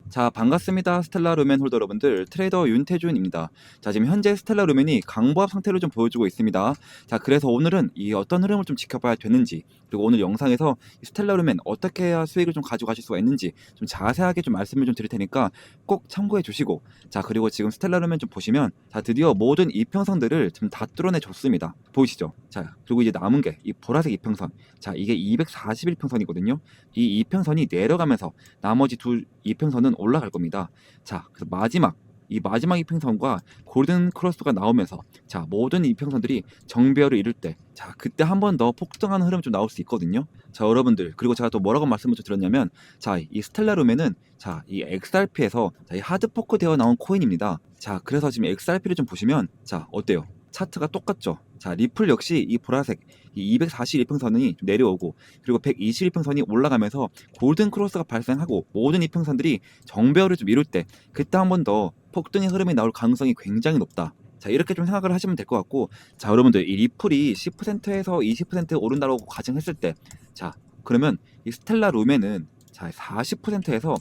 자, 반갑습니다. 스텔라 루멘 홀더 여러분들, 트레이더 윤태준입니다. 자, 지금 현재 스텔라 루멘이 강보합 상태를 좀 보여주고 있습니다. 자, 그래서 오늘은 이 어떤 흐름을 좀 지켜봐야 되는지, 그리고 오늘 영상에서 이 스텔라 루멘 어떻게 해야 수익을 좀 가져가실 수가 있는지 좀 자세하게 좀 말씀을 좀 드릴 테니까 꼭 참고해 주시고, 자, 그리고 지금 스텔라 루멘 좀 보시면, 자, 드디어 모든 이평선들을 지금 다 뚫어내 줬습니다. 보이시죠? 자, 그리고 이제 남은 게 이 보라색 이평선. 자, 이게 241평선이거든요. 이 이평선이 내려가면서 나머지 두 이평선은 올라갈 겁니다. 자, 그래서 마지막 이평선과 골든 크로스가 나오면서, 자, 모든 이평선들이 정배열을 이룰 때, 자, 그때 한 번 더 폭등하는 흐름이 좀 나올 수 있거든요. 자, 여러분들, 그리고 제가 또 뭐라고 말씀을 좀 드렸냐면, 자, 이 스텔라 루멘은, 자, 이 XRP에서 이 하드포크 되어 나온 코인입니다. 자, 그래서 지금 XRP를 좀 보시면, 자, 어때요? 차트가 똑같죠? 자, 리플 역시 이 보라색 이 241평선이 내려오고, 그리고 121평선이 올라가면서 골든 크로스가 발생하고 모든 이평선들이 정배열을 좀 이룰 때, 그때 한 번 더 폭등의 흐름이 나올 가능성이 굉장히 높다. 자, 이렇게 좀 생각을 하시면 될 것 같고, 자, 여러분들, 이 리플이 10%에서 20% 오른다고 가정했을 때, 자, 그러면 이 스텔라 루멘은, 자, 40%에서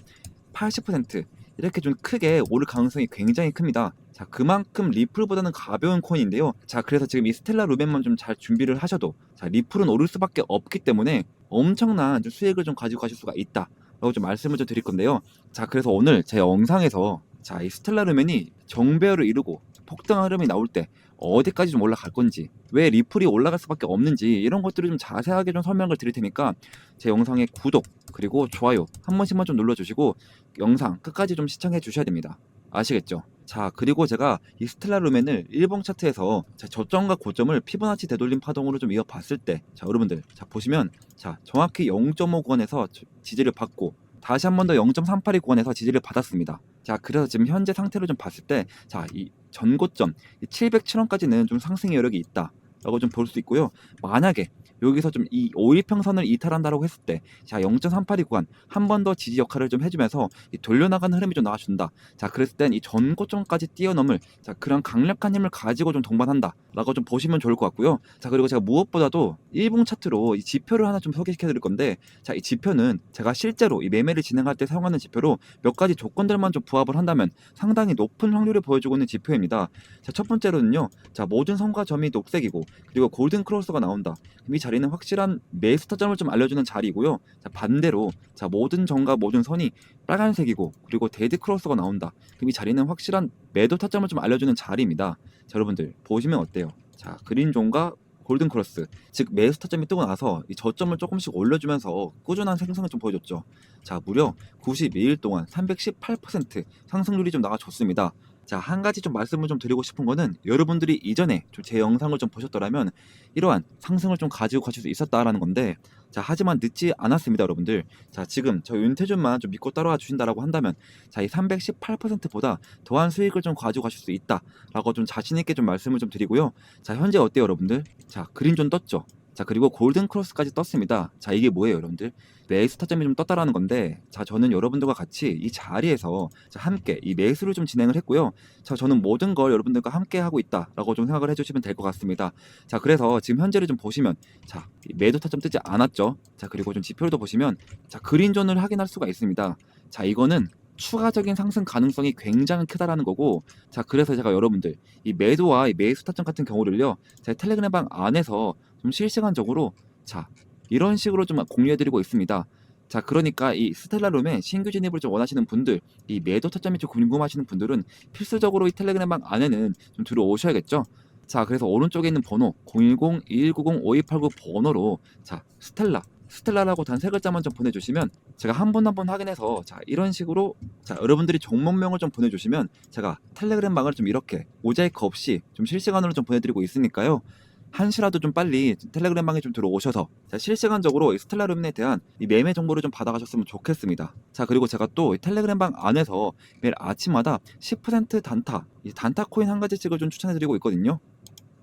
80% 이렇게 좀 크게 오를 가능성이 굉장히 큽니다. 자, 그만큼 리플보다는 가벼운 코인인데요. 자, 그래서 지금 이 스텔라 루멘만 좀 잘 준비를 하셔도, 자, 리플은 오를 수밖에 없기 때문에 엄청난 좀 수익을 좀 가지고 가실 수가 있다 라고 좀 말씀을 좀 드릴 건데요. 자, 그래서 오늘 제 영상에서, 자, 이 스텔라 루멘이 정배열을 이루고 폭등 흐름이 나올 때 어디까지 좀 올라갈 건지, 왜 리플이 올라갈 수밖에 없는지, 이런 것들을 좀 자세하게 좀 설명을 드릴 테니까 제 영상에 구독 그리고 좋아요 한 번씩만 좀 눌러주시고 영상 끝까지 좀 시청해 주셔야 됩니다. 아시겠죠? 자, 그리고 제가 이 스텔라 루멘을 일봉 차트에서, 자, 저점과 고점을 피보나치 되돌림 파동으로 좀 이어봤을 때, 자, 여러분들, 자, 보시면, 자, 정확히 0.5 구간에서 지지를 받고 다시 한 번 더 0.382 구간에서 지지를 받았습니다. 자, 그래서 지금 현재 상태를 좀 봤을 때, 자, 이 전고점 707원까지는 좀 상승의 여력이 있다 라고 좀 볼 수 있고요. 만약에 여기서 좀 이 5일평선을 이탈한다라고 했을 때, 자, 0.382 구간 한 번 더 지지 역할을 좀 해주면서 이 돌려나가는 흐름이 좀 나와준다. 자, 그랬을 땐 이 전고점까지 뛰어넘을, 자, 그런 강력한 힘을 가지고 좀 동반한다 라고 좀 보시면 좋을 것 같고요. 자, 그리고 제가 무엇보다도 일봉 차트로 이 지표를 하나 좀 소개시켜 드릴 건데, 자, 이 지표는 제가 실제로 이 매매를 진행할 때 사용하는 지표로 몇 가지 조건들만 좀 부합을 한다면 상당히 높은 확률을 보여주고 있는 지표입니다. 자, 첫 번째로는요, 자, 모든 선과 점이 녹색이고, 그리고 골든 크로스가 나온다. 이 자리는 확실한 매수 타점을 좀 알려주는 자리이고요. 자, 반대로, 자, 모든 점과 모든 선이 빨간색이고, 그리고 데드 크로스가 나온다. 그럼 이 자리는 확실한 매도 타점을 좀 알려주는 자리입니다. 자, 여러분들 보시면 어때요? 자, 그린존과 골든 크로스, 즉 매수 타점이 뜨고 나서 이 저점을 조금씩 올려주면서 꾸준한 생성을 좀 보여줬죠. 자, 무려 92일 동안 318% 상승률이 좀 나와줬습니다. 자, 한 가지 좀 말씀을 좀 드리고 싶은 거는, 여러분들이 이전에 좀 제 영상을 좀 보셨더라면 이러한 상승을 좀 가지고 가실 수 있었다라는 건데, 자, 하지만 늦지 않았습니다, 여러분들. 자, 지금 저 윤태준만 좀 믿고 따라와 주신다라고 한다면, 자, 이 318%보다 더한 수익을 좀 가지고 가실 수 있다라고 좀 자신 있게 좀 말씀을 좀 드리고요. 자, 현재 어때요, 여러분들? 자, 그린존 떴죠? 자, 그리고 골든 크로스까지 떴습니다. 자, 이게 뭐예요, 여러분들? 매수 타점이 좀 떴다라는 건데, 자, 저는 여러분들과 같이 이 자리에서, 자, 함께 이 매수를 좀 진행을 했고요. 자, 저는 모든 걸 여러분들과 함께 하고 있다라고 좀 생각을 해주시면 될 것 같습니다. 자, 그래서 지금 현재를 좀 보시면, 자, 이 매도 타점 뜨지 않았죠? 자, 그리고 좀 지표도 보시면, 자, 그린존을 확인할 수가 있습니다. 자, 이거는 추가적인 상승 가능성이 굉장히 크다라는 거고, 자, 그래서 제가 여러분들 이 매도와 이 매수 타점 같은 경우를요, 제 텔레그램 방 안에서 좀 실시간적으로, 자, 이런 식으로 좀 공유해드리고 있습니다. 자, 그러니까 이 스텔라 룸에 신규 진입을 좀 원하시는 분들, 이 매도 타점이 좀 궁금하시는 분들은 필수적으로 이 텔레그램 방 안에는 좀 들어오셔야겠죠. 자, 그래서 오른쪽에 있는 번호 010-2190-5289 번호로, 자, 스텔라라고 단 세 글자만 좀 보내주시면 제가 한 번 한 번 확인해서, 자, 이런 식으로, 자, 여러분들이 종목명을 좀 보내주시면 제가 텔레그램 방을 좀 이렇게 모자이크 없이 좀 실시간으로 좀 보내드리고 있으니까요. 한시라도 좀 빨리 텔레그램 방에 좀 들어오셔서, 자, 실시간적으로 이 스텔라 루멘에 대한 이 매매 정보를 좀 받아가셨으면 좋겠습니다. 자, 그리고 제가 또 이 텔레그램 방 안에서 매일 아침마다 10% 단타, 이 단타 코인 한 가지씩을 좀 추천해드리고 있거든요.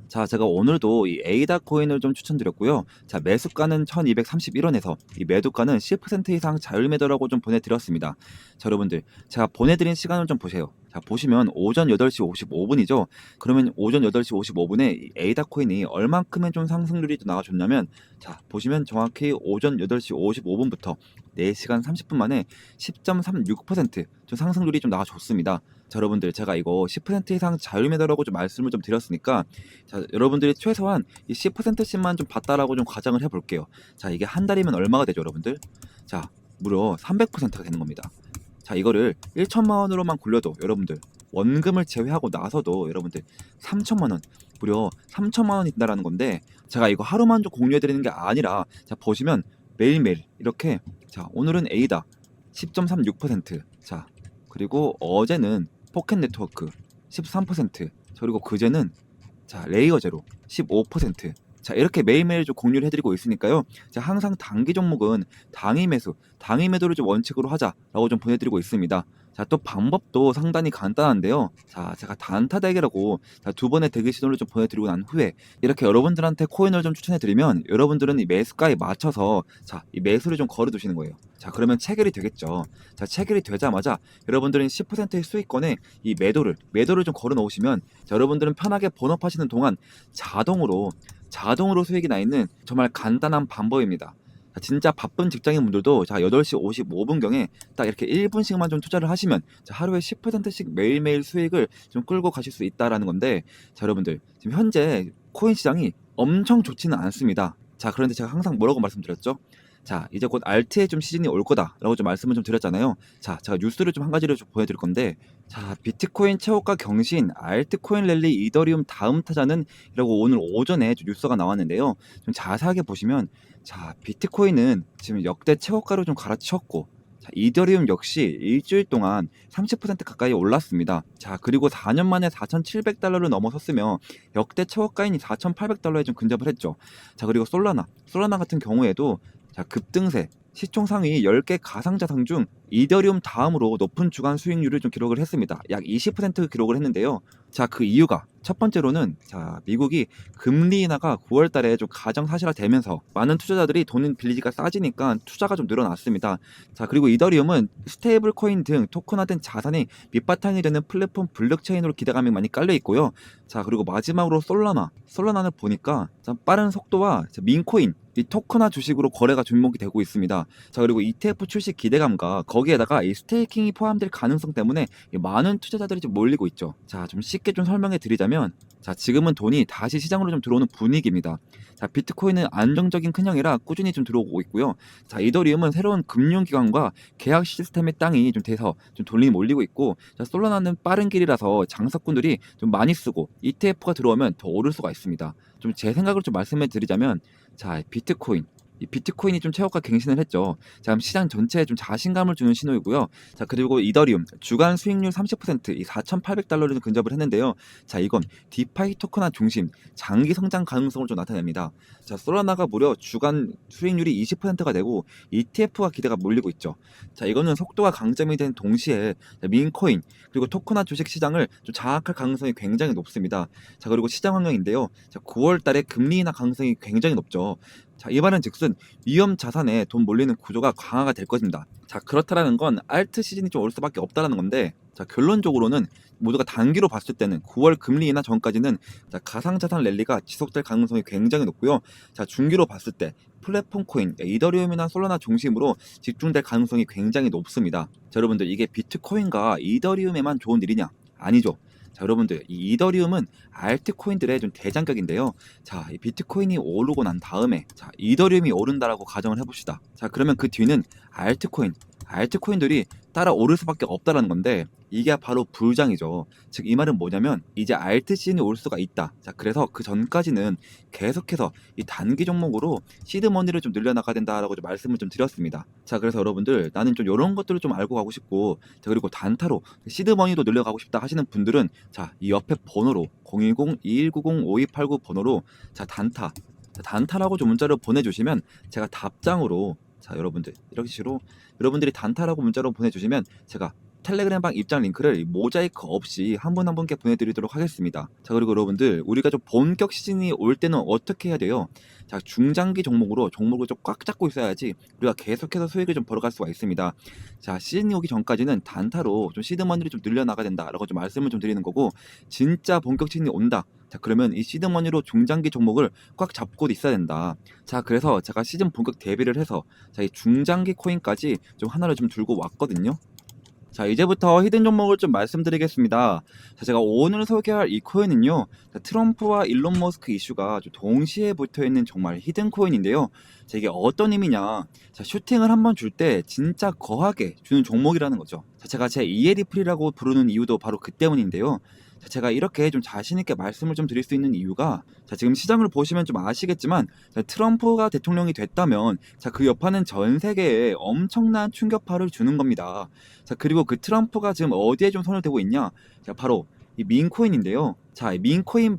자, 제가 오늘도 이 에이다 코인을 좀 추천드렸고요. 자, 매수가는 1231원에서 이 매도가는 10% 이상 자율 매도라고 좀 보내드렸습니다. 자, 여러분들, 제가 보내드린 시간을 좀 보세요. 자, 보시면 오전 8시 55분이죠. 그러면 오전 8시 55분에 이 에이다 코인이 얼만큼의 좀 상승률이 좀 나와줬냐면, 자, 보시면 정확히 오전 8시 55분부터 4시간 30분 만에 10.36%좀 상승률이 좀 나와줬습니다. 자, 여러분들 제가 이거 10% 이상 자유 매도라고 좀 말씀을 좀 드렸으니까, 자, 여러분들이 최소한 이 10%씩만 좀 봤다라고 좀 가정을 해볼게요. 자, 이게 한 달이면 얼마가 되죠, 여러분들? 자, 무려 300%가 되는 겁니다. 자, 이거를 1천만 원으로만 굴려도 여러분들 원금을 제외하고 나서도 여러분들 3천만 원, 무려 3천만 원이 된다라는 건데, 제가 이거 하루만 좀 공유해 드리는 게 아니라, 자, 보시면 매일매일 이렇게, 자, 오늘은 A다 10.36%, 자, 그리고 어제는 포켓 네트워크 13%, 그리고 그제는, 자, 레이어 제로 15%. 자, 이렇게 매일매일 좀 공유를 해드리고 있으니까요. 자, 항상 단기 종목은 당일 매수, 당일 매도를 좀 원칙으로 하자라고 좀 보내드리고 있습니다. 자, 또 방법도 상당히 간단한데요. 자, 제가 단타 대기라고, 자, 2번의 대기 신호를 좀 보내드리고 난 후에 이렇게 여러분들한테 코인을 좀 추천해드리면, 여러분들은 이 매수가에 맞춰서, 자, 이 매수를 좀 걸어두시는 거예요. 자, 그러면 체결이 되겠죠. 자, 체결이 되자마자 여러분들은 10%의 수익권에 이 매도를 좀 걸어 놓으시면, 자, 여러분들은 편하게 본업하시는 동안 자동으로 수익이 나 있는 정말 간단한 방법입니다. 자, 진짜 바쁜 직장인분들도, 자, 8시 55분경에 딱 이렇게 1분씩만 좀 투자를 하시면, 자, 하루에 10%씩 매일매일 수익을 좀 끌고 가실 수 있다라는 건데, 자, 여러분들 지금 현재 코인 시장이 엄청 좋지는 않습니다. 자, 그런데 제가 항상 뭐라고 말씀드렸죠? 자, 이제 곧 알트의 좀 시즌이 올 거다라고 좀 말씀을 좀 드렸잖아요. 자, 제가 뉴스를 좀 한 가지를 좀 보여드릴 건데, 자, 비트코인 최고가 경신, 알트코인 랠리, 이더리움 다음 타자는, 이라고 오늘 오전에 좀 뉴스가 나왔는데요. 좀 자세하게 보시면, 자, 비트코인은 지금 역대 최고가로 좀 갈아치웠고, 자, 이더리움 역시 일주일 동안 30% 가까이 올랐습니다. 자, 그리고 4년 만에 4,700달러를 넘어섰으며 역대 최고가인 4,800달러에 좀 근접을 했죠. 자, 그리고 솔라나 같은 경우에도, 자, 급등세, 시총 상위 10개 가상자산 중 이더리움 다음으로 높은 주간 수익률을 좀 기록을 했습니다. 약 20% 기록을 했는데요. 자, 그 이유가 첫 번째로는, 자, 미국이 금리 인하가 9월 달에 좀 가정사실화되면서 많은 투자자들이 돈 빌리기가 싸지니까 투자가 좀 늘어났습니다. 자, 그리고 이더리움은 스테이블 코인 등 토큰화된 자산이 밑바탕이 되는 플랫폼 블록체인으로 기대감이 많이 깔려 있고요. 자, 그리고 마지막으로 솔라나를 보니까, 자, 빠른 속도와, 자, 민코인 이 토큰화 주식으로 거래가 주목이 되고 있습니다. 자, 그리고 ETF 출시 기대감과 거기에다가 이 스테이킹이 포함될 가능성 때문에 많은 투자자들이 좀 몰리고 있죠. 자, 좀 쉽게 좀 설명해 드리자면, 자, 지금은 돈이 다시 시장으로 좀 들어오는 분위기입니다. 자, 비트코인은 안정적인 큰형이라 꾸준히 좀 들어오고 있고요. 자, 이더리움은 새로운 금융기관과 계약 시스템의 땅이 좀 돼서 좀 돈이 몰리고 있고, 자, 솔라나는 빠른 길이라서 장사꾼들이 좀 많이 쓰고 ETF가 들어오면 더 오를 수가 있습니다. 좀 제 생각을 좀 말씀해 드리자면, 자, 이 비트코인이 좀 최고가 갱신을 했죠. 자, 그럼 시장 전체에 좀 자신감을 주는 신호이고요. 자, 그리고 이더리움 주간 수익률 30%, 이 4,800달러를 근접을 했는데요. 자, 이건 디파이 토큰화 중심 장기 성장 가능성을 좀 나타냅니다. 자, 솔라나가 무려 주간 수익률이 20%가 되고 ETF가 기대가 몰리고 있죠. 자, 이거는 속도가 강점이 된 동시에, 자, 민코인 그리고 토큰화 주식 시장을 좀 장악할 가능성이 굉장히 높습니다. 자, 그리고 시장 환경인데요. 자, 9월 달에 금리 인하 가능성이 굉장히 높죠. 자, 이 말은 즉슨 위험 자산에 돈 몰리는 구조가 강화가 될 것입니다. 자, 그렇다라는 건 알트 시즌이 좀 올 수밖에 없다라는 건데, 자, 결론적으로는 모두가 단기로 봤을 때는 9월 금리 인하 전까지는, 자, 가상자산 랠리가 지속될 가능성이 굉장히 높고요. 자, 중기로 봤을 때 플랫폼 코인, 이더리움이나 솔라나 중심으로 집중될 가능성이 굉장히 높습니다. 자, 여러분들 이게 비트코인과 이더리움에만 좋은 일이냐? 아니죠. 자, 여러분들 이 이더리움은 알트코인들의 좀 대장격인데요. 자, 이 비트코인이 오르고 난 다음에, 자, 이더리움이 오른다라고 가정을 해봅시다. 자, 그러면 그 뒤는 알트코인들이 따라 오를 수밖에 없다라는 건데, 이게 바로 불장이죠. 즉, 이 말은 뭐냐면 이제 알트 시즌이 올 수가 있다. 자, 그래서 그 전까지는 계속해서 이 단기 종목으로 시드머니를 좀 늘려나가야 된다라고 좀 말씀을 좀 드렸습니다. 자, 그래서 여러분들 나는 좀 이런 것들을 좀 알고 가고 싶고, 자, 그리고 단타로 시드머니도 늘려가고 싶다 하시는 분들은, 자, 이 옆에 번호로 010-2190-5289 번호로, 자, 단타라고 좀 문자를 보내주시면 제가 답장으로, 자, 여러분들 이렇게 식으로 여러분들이 단타라고 문자로 보내주시면 제가 텔레그램방 입장 링크를 모자이크 없이 한 분 한 분께 보내드리도록 하겠습니다. 자, 그리고 여러분들 우리가 좀 본격 시즌이 올 때는 어떻게 해야 돼요? 자, 중장기 종목으로 종목을 좀 꽉 잡고 있어야지 우리가 계속해서 수익을 좀 벌어갈 수가 있습니다. 자, 시즌이 오기 전까지는 단타로 좀 시드머니를 좀 늘려나가야 된다라고 좀 말씀을 좀 드리는 거고, 진짜 본격 시즌이 온다. 자, 그러면 이 시드머니로 중장기 종목을 꽉 잡고 있어야 된다. 자, 그래서 제가 시즌 본격 대비를 해서 자, 이 중장기 코인까지 좀 하나를 좀 들고 왔거든요. 자, 이제부터 히든 종목을 좀 말씀드리겠습니다. 자, 제가 오늘 소개할 이 코인은요, 자, 트럼프와 일론 머스크 이슈가 좀 동시에 붙어있는 정말 히든 코인인데요. 자, 이게 어떤 의미냐? 자, 슈팅을 한번 줄 때 진짜 거하게 주는 종목이라는 거죠. 자, 제가 제 이에리플이라고 부르는 이유도 바로 그 때문인데요. 자, 제가 이렇게 좀 자신있게 말씀을 좀 드릴 수 있는 이유가, 자, 지금 시장을 보시면 좀 아시겠지만, 자, 트럼프가 대통령이 됐다면, 자, 그 여파는 전 세계에 엄청난 충격파를 주는 겁니다. 자, 그리고 그 트럼프가 지금 어디에 좀 손을 대고 있냐? 자, 바로 이 민코인인데요. 자, 이 민코인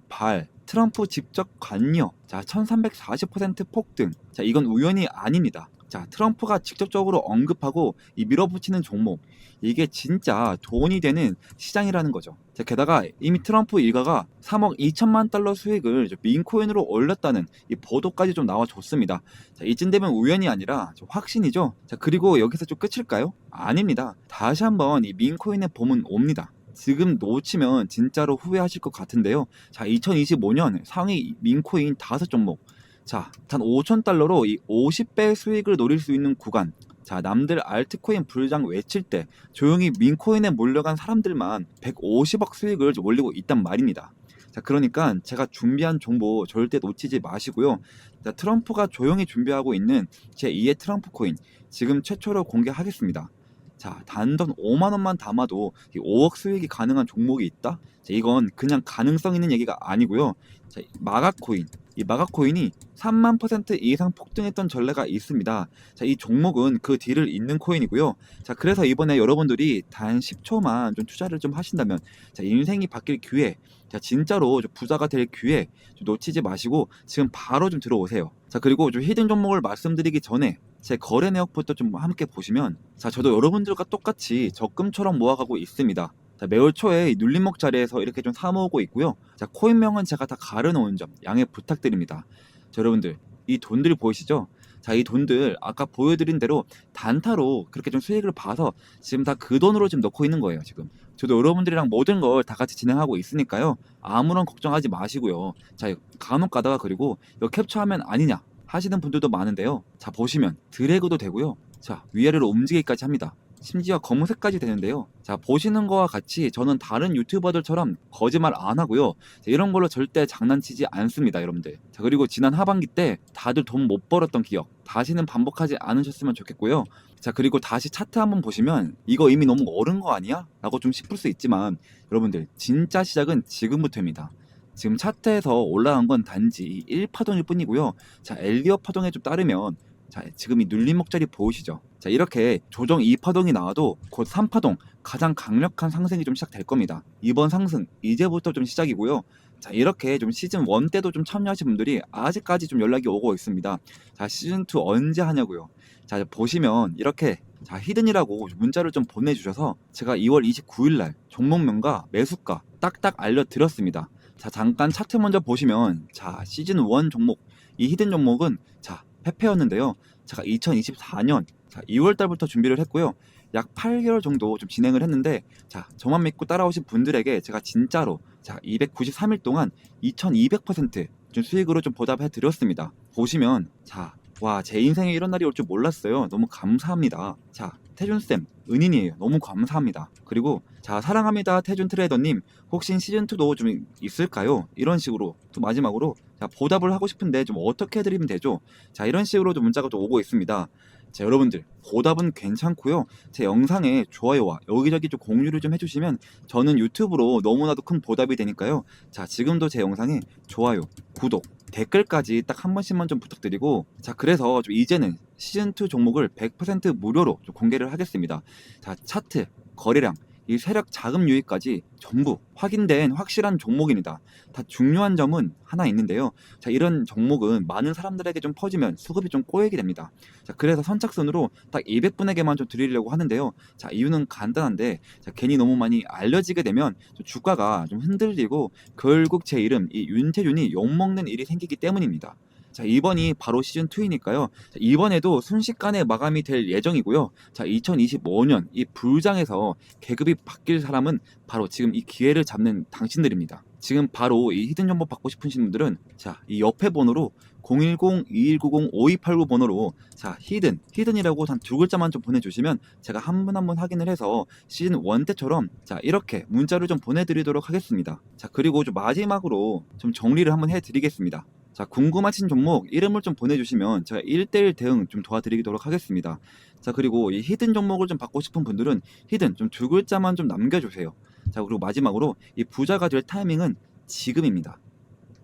트럼프 직접 관여, 자, 1340% 폭등. 자, 이건 우연이 아닙니다. 자, 트럼프가 직접적으로 언급하고 이 밀어붙이는 종목, 이게 진짜 돈이 되는 시장이라는 거죠. 자, 게다가 이미 트럼프 일가가 3억 2천만 달러 수익을 민코인으로 올렸다는 이 보도까지 좀 나와줬습니다. 자, 이쯤 되면 우연이 아니라 좀 확신이죠. 자, 그리고 여기서 좀 끝일까요? 아닙니다. 다시 한번 이 민코인의 봄은 옵니다. 지금 놓치면 진짜로 후회하실 것 같은데요. 자, 2025년 상위 민코인 5종목. 자, 단 5,000달러로 이 50배 수익을 노릴 수 있는 구간. 자, 남들 알트코인 불장 외칠 때 조용히 민코인에 몰려간 사람들만 150억 수익을 올리고 있단 말입니다. 자, 그러니까 제가 준비한 정보 절대 놓치지 마시고요. 자, 트럼프가 조용히 준비하고 있는 제2의 트럼프 코인 지금 최초로 공개하겠습니다. 자, 단돈 5만 원만 담아도 5억 수익이 가능한 종목이 있다? 자, 이건 그냥 가능성 있는 얘기가 아니고요. 자, 마가코인. 이 마가코인이 3만% 이상 폭등했던 전례가 있습니다. 자, 이 종목은 그 뒤를 잇는 코인이고요. 자, 그래서 이번에 여러분들이 단 10초만 좀 투자를 좀 하신다면, 자, 인생이 바뀔 기회, 자, 진짜로 좀 부자가 될 기회 좀 놓치지 마시고 지금 바로 좀 들어오세요. 자, 그리고 좀 히든 종목을 말씀드리기 전에 제 거래 내역부터 좀 함께 보시면, 자, 저도 여러분들과 똑같이 적금처럼 모아가고 있습니다. 자, 매월 초에 눌림목 자리에서 이렇게 좀 사모으고 있고요. 자, 코인명은 제가 다 가려놓은 점 양해 부탁드립니다. 자, 여러분들 이 돈들 보이시죠? 자, 이 돈들 아까 보여드린 대로 단타로 그렇게 좀 수익을 봐서 지금 다 그 돈으로 지금 넣고 있는 거예요. 지금 저도 여러분들이랑 모든 걸 다 같이 진행하고 있으니까요. 아무런 걱정하지 마시고요. 자, 간혹 가다가 그리고 이거 캡처하면 아니냐 하시는 분들도 많은데요. 자, 보시면 드래그도 되고요. 자, 위아래로 움직이기까지 합니다. 심지어 검은색까지 되는데요. 자, 보시는 거와 같이 저는 다른 유튜버들처럼 거짓말 안 하고요. 자, 이런 걸로 절대 장난치지 않습니다, 여러분들. 자, 그리고 지난 하반기 때 다들 돈 못 벌었던 기억 다시는 반복하지 않으셨으면 좋겠고요. 자, 그리고 다시 차트 한번 보시면 이거 이미 너무 어른 거 아니야? 라고 좀 싶을 수 있지만 여러분들 진짜 시작은 지금부터입니다. 지금 차트에서 올라간 건 단지 1파동일 뿐이고요. 자, 엘리엇 파동에 좀 따르면, 자, 지금 이 눌림목 자리 보이시죠? 자, 이렇게 조정 2파동이 나와도 곧 3파동 가장 강력한 상승이 좀 시작될 겁니다. 이번 상승 이제부터 좀 시작이고요. 자, 이렇게 좀 시즌 1 때도 좀 참여하신 분들이 아직까지 좀 연락이 오고 있습니다. 자, 시즌 2 언제 하냐고요. 자, 보시면 이렇게, 자, 히든이라고 문자를 좀 보내주셔서 제가 2월 29일날 종목명과 매수가 딱딱 알려드렸습니다. 자, 잠깐 차트 먼저 보시면, 자, 시즌 1 종목, 이 히든 종목은, 자, 페페였는데요. 제가 2024년 2월 달부터 준비를 했고요. 약 8개월 정도 좀 진행을 했는데, 자, 저만 믿고 따라오신 분들에게 제가 진짜로, 자, 293일 동안 2200%좀 수익으로 좀 보답해 드렸습니다. 보시면, 자, 와, 제 인생에 이런 날이 올 줄 몰랐어요. 너무 감사합니다. 자, 태준쌤, 은인이에요. 너무 감사합니다. 그리고, 자, 사랑합니다. 태준 트레이더님, 혹시 시즌2도 좀 있을까요? 이런 식으로, 또 마지막으로, 자, 보답을 하고 싶은데 좀 어떻게 해드리면 되죠? 자, 이런 식으로 좀 문자가 좀 오고 있습니다. 자, 여러분들, 보답은 괜찮고요. 제 영상에 좋아요와 여기저기 좀 공유를 좀 해주시면 저는 유튜브로 너무나도 큰 보답이 되니까요. 자, 지금도 제 영상에 좋아요, 구독, 댓글까지 딱 한 번씩만 좀 부탁드리고, 자, 그래서 좀 이제는 시즌2 종목을 100% 무료로 좀 공개를 하겠습니다. 자, 차트, 거래량, 이 세력 자금 유입까지 전부 확인된 확실한 종목입니다. 다 중요한 점은 하나 있는데요. 자, 이런 종목은 많은 사람들에게 좀 퍼지면 수급이 좀 꼬이게 됩니다. 자, 그래서 선착순으로 딱 200분에게만 좀 드리려고 하는데요. 자, 이유는 간단한데, 자, 괜히 너무 많이 알려지게 되면 좀 주가가 좀 흔들리고 결국 제 이름 이 윤태준이 욕먹는 일이 생기기 때문입니다. 자, 이번이 바로 시즌2이니까요. 이번에도 순식간에 마감이 될 예정이고요. 자, 2025년 이 불장에서 계급이 바뀔 사람은 바로 지금 이 기회를 잡는 당신들입니다. 지금 바로 이 히든 정보 받고 싶으신 분들은 자, 이 옆에 번호로 010-2190-5289 번호로 자, 히든이라고 단 두 글자만 좀 보내주시면 제가 한 분 한 분 확인을 해서 시즌 1 때처럼 자, 이렇게 문자를 좀 보내드리도록 하겠습니다. 자, 그리고 좀 마지막으로 좀 정리를 한번 해드리겠습니다. 자, 궁금하신 종목 이름을 좀 보내주시면 제가 1대1 대응 좀 도와드리도록 하겠습니다. 자, 그리고 이 히든 종목을 좀 받고 싶은 분들은 히든 좀 두 글자만 좀 남겨주세요. 자, 그리고 마지막으로 이 부자가 될 타이밍은 지금입니다.